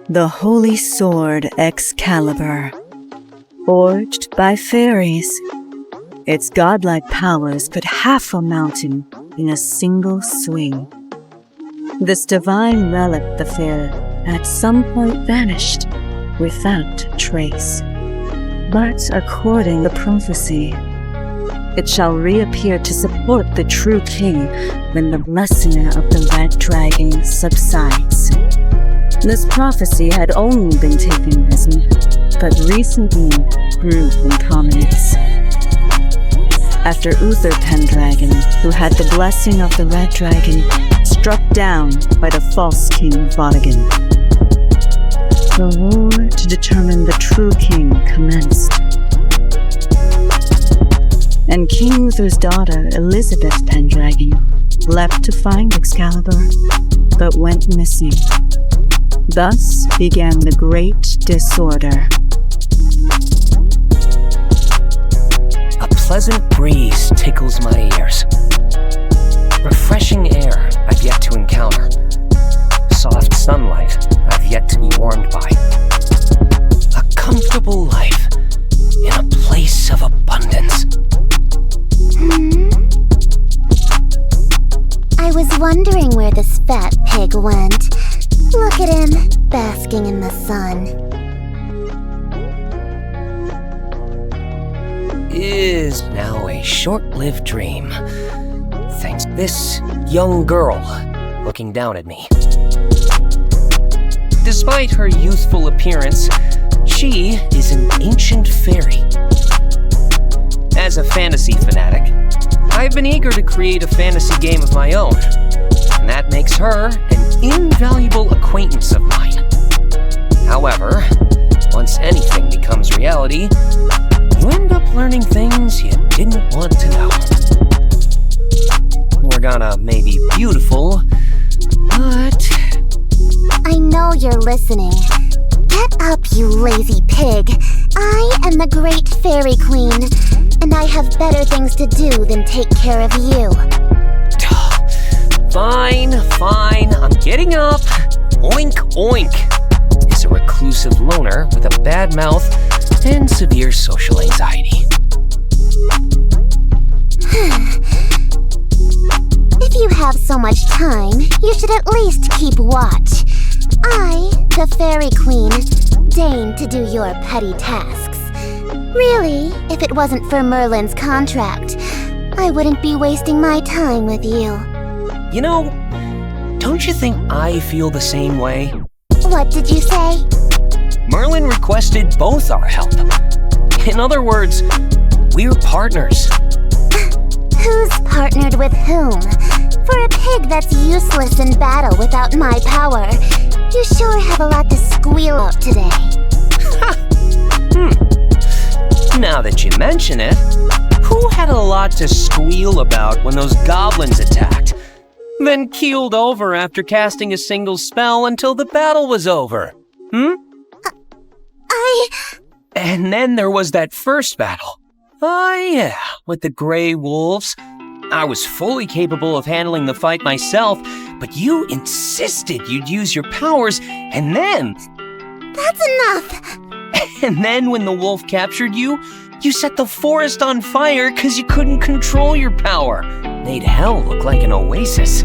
the holy sword Excalibur. Forged by fairies, its godlike powers could half a mountain in a single swing. This divine relic, the fair, at some point vanished without trace. But according to prophecy, it shall reappear to support the true king when the blessing of the red dragon subsides. This prophecy had only been taken as myth, but recently grew in prominence. After Uther Pendragon, who had the blessing of the red dragon, struck down by the false king Vodigan, the war to determine the true king commenced. And King Uther's daughter, Elizabeth Pendragon, left to find Excalibur, but went missing. Thus began the Great Disorder. A pleasant breeze tickles my ears. Refreshing air I've yet to encounter. Soft sunlight I've yet to be warmed by. A comfortable life in a place of abundance. I was wondering where this fat pig went. Look at him, basking in the sun. Is now a short-lived dream. Thanks to this young girl looking down at me. Despite her youthful appearance, she is an ancient fairy. As a fantasy fanatic, I've been eager to create a fantasy game of my own, and that makes her an invaluable acquaintance of mine. However, once anything becomes reality, you end up learning things you didn't want to know. Morgana may be beautiful, but... I know you're listening. Get up, you lazy pig. I am the Great Fairy Queen, and I have better things to do than take care of you. Fine, I'm getting up. Oink, oink. Is a reclusive loner with a bad mouth and severe social anxiety. If you have so much time, you should at least keep watch. I, the Fairy Queen, deign to do your petty tasks. Really, if it wasn't for Merlin's contract, I wouldn't be wasting my time with you. You know, don't you think I feel the same way? What did you say? Merlin requested both our help. In other words, we're partners. Who's partnered with whom? For a pig that's useless in battle without my power, you sure have a lot to squeal out today. Now that you mention it, who had a lot to squeal about when those goblins attacked? Then keeled over after casting a single spell until the battle was over? And then there was that first battle. Oh yeah, with the Grey Wolves. I was fully capable of handling the fight myself, but you insisted you'd use your powers, and then... That's enough! And then when the wolf captured you, you set the forest on fire because you couldn't control your power. Made hell look like an oasis.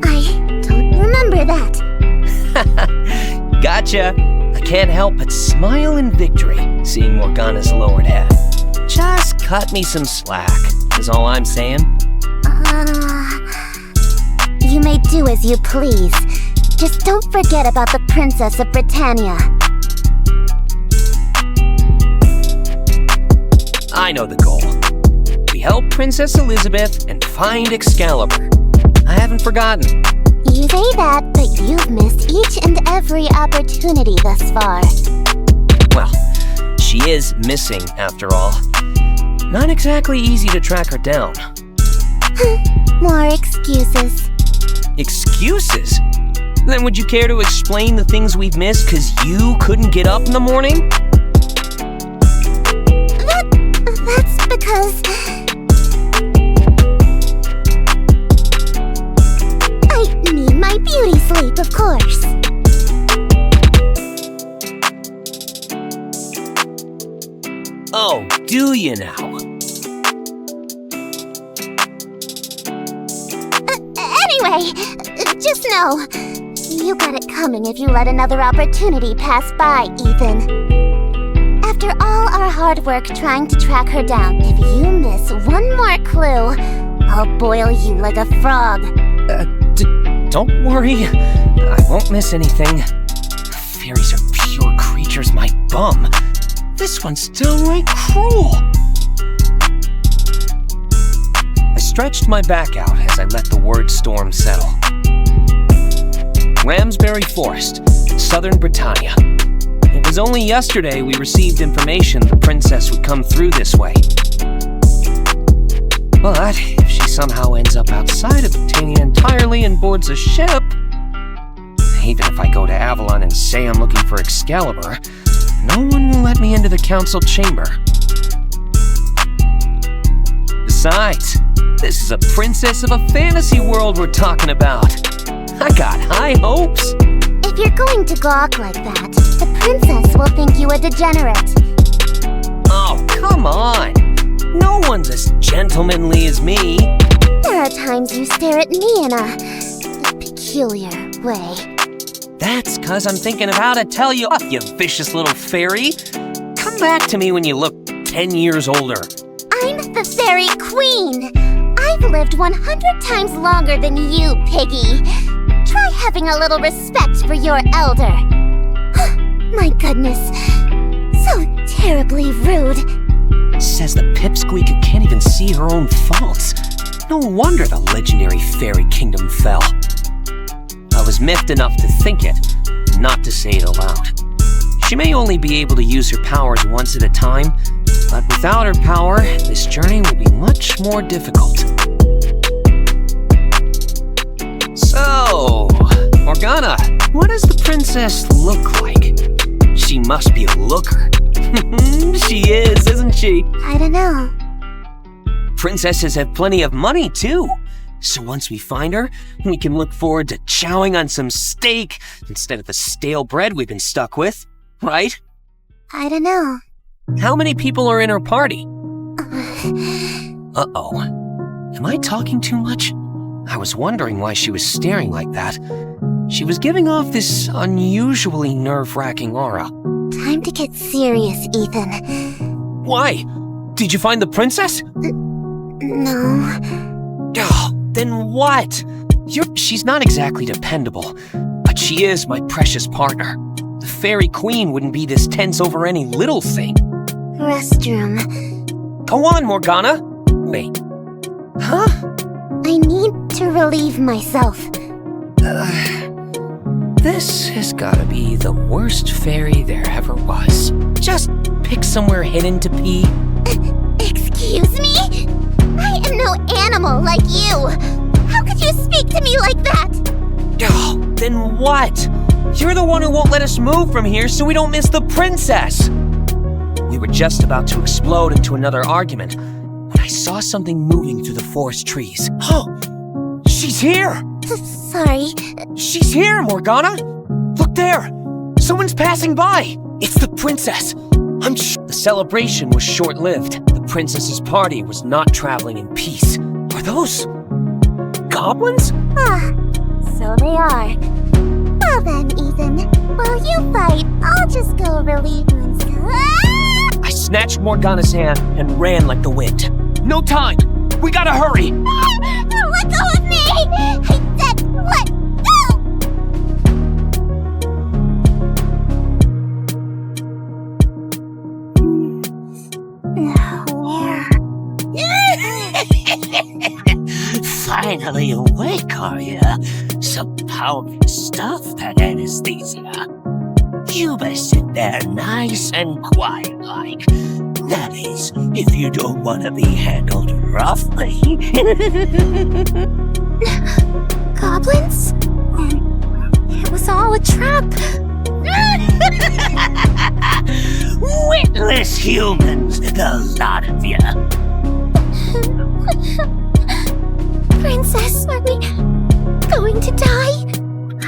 I don't remember that. Gotcha. I can't help but smile in victory, seeing Morgana's lowered head. Just cut me some slack, is all I'm saying. You may do as you please. Just don't forget about the Princess of Britannia. I know the goal. We help Princess Elizabeth and find Excalibur. I haven't forgotten. You say that, but you've missed each and every opportunity thus far. Well, she is missing, after all. Not exactly easy to track her down. More excuses. Excuses? Then would you care to explain the things we've missed because you couldn't get up in the morning? That's because... I need my beauty sleep, of course. do you now? Anyway, just know, you got it coming if you let another opportunity pass by, Ethan. After all our hard work trying to track her down, if you miss one more clue, I'll boil you like a frog. Don't worry. I won't miss anything. Fairies are pure creatures, my bum. This one's downright cruel. I stretched my back out as I let the word storm settle. Ramsbury Forest, Southern Britannia. It was only yesterday we received information the princess would come through this way. But if she somehow ends up outside of Britannia entirely and boards a ship, even if I go to Avalon and say I'm looking for Excalibur, no one will let me into the council chamber. Besides, this is a princess of a fantasy world we're talking about. I got high hopes. If you're going to gawk like that, the princess will think you a degenerate. Oh, come on. No one's as gentlemanly as me. There are times you stare at me in a peculiar way. That's 'cause I'm thinking of how to tell you off, you vicious little fairy. Come back to me when you look 10 years older. I'm the Fairy Queen. I've lived 100 times longer than you, Piggy. Try having a little respect for your elder. My goodness, so terribly rude. Says the pipsqueak who can't even see her own faults. No wonder the legendary fairy kingdom fell. I was miffed enough to think it, not to say it aloud. She may only be able to use her powers once at a time, but without her power, this journey will be much more difficult. So, Morgana, what does the princess look like? She must be a looker. She is, isn't she? I don't know. Princesses have plenty of money, too. So once we find her, we can look forward to chowing on some steak instead of the stale bread we've been stuck with, right? I don't know. How many people are in her party? Uh-oh. Am I talking too much? I was wondering why she was staring like that. She was giving off this unusually nerve-wracking aura. Time to get serious, Ethan. Why? Did you find the princess? No. Oh, then what? She's not exactly dependable, but she is my precious partner. The Fairy Queen wouldn't be this tense over any little thing. Restroom. Go on, Morgana. Wait. Huh? I need to relieve myself. This has gotta be the worst fairy there ever was. Just pick somewhere hidden to pee. Excuse me? I am no animal like you. How could you speak to me like that? Oh, then what? You're the one who won't let us move from here so we don't miss the princess. We were just about to explode into another argument when I saw something moving through the forest trees. Oh, she's here! Sorry. She's here, Morgana! Look there! Someone's passing by! It's the princess! I'm sure the celebration was short-lived. The princess's party was not traveling in peace. Are those goblins? So they are. Well then, Ethan, while you fight, I'll just go relieve myself. I snatched Morgana's hand and ran like the wind. No time! We gotta hurry! Let go of me! I said let go! Finally awake, are ya? Some powerful stuff, that anesthesia. You best sit there nice and quiet-like. That is, if you don't want to be handled roughly. Goblins? It was all a trap. Witless humans, the lot of ya. Princess, are we going to die?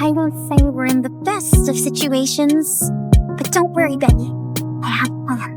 I won't say we're in the best of situations, but don't worry, Betty. I have plans.